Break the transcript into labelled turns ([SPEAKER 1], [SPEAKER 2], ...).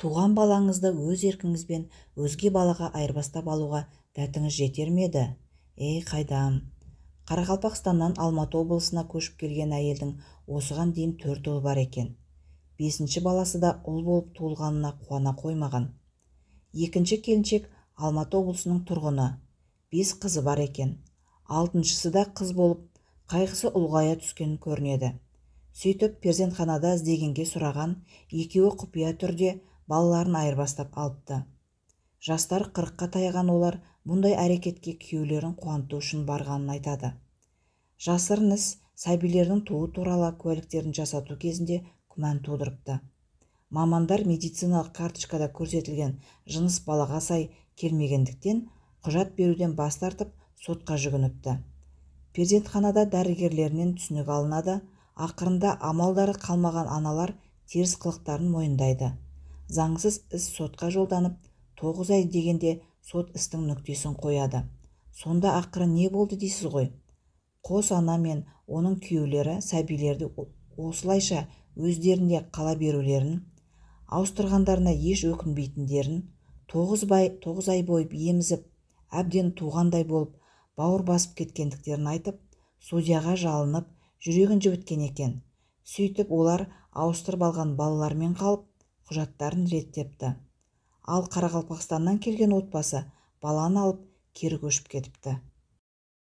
[SPEAKER 1] туған балаңызды өз еркіңізбен өзге балаға айырбастап алуға дәтіңіз жетер ме еді? Қайдам. Қарақалпақстаннан Алматы облысына көшіп келген әйелдің осыған дейін 4 ұлы бар екен. 5-ші баласы да ұл болып туылғанына қуана қоймаған. 2-ші келіншек Алматы облысының тұрғыны. 5 қызы бар екен. 6-шысы да қыз болып, қайғысы ұлғая түскен көрінеді. Сөйтіп перзентханада іздегенге сұраған, екеуі құпия түрде балаларын айырбастап алыпты. Жастар 40-қа таяған олар бұндай әрекетке күйеулерін қуанту үшін барғанын айтады. Жасырын іс сәбилердің туу туралы куәліктерін жасату кезінде күмән тудырыпты. Мамандар медициналық карточкада көрсетілген жыныс балаға сай келмегендіктен құжат беруден бас тартып сотқа жүгініпті. Перзентханада дәрігерлерінен түсінік алынады, ақырында амалдары қалмаған аналар теріс қылықтарын мойындайды. Заңсыз іс сотқа жолданып, 9 ай дегенде сот істің нүктесін қояды. Сонда ақыры не болды дейсіз ғой? Қос ана мен оның күйеулері сәбилерді осылайша өздеріне қала берулерін, ауыстырғандарына еш өкінбейтіндерін, 9 ай бойы емізіп, әбден туғандай болып, бауыр басып кеткендіктерін айтып, судьяға жалынып, жүрегін жібіткен екен. Сөйтіп олар ауыстырып алған балалармен қалып, құжаттарын реттепті. Ал Қарақалпақстаннан келген отбасы баланы алып кері көшіп кетіпті.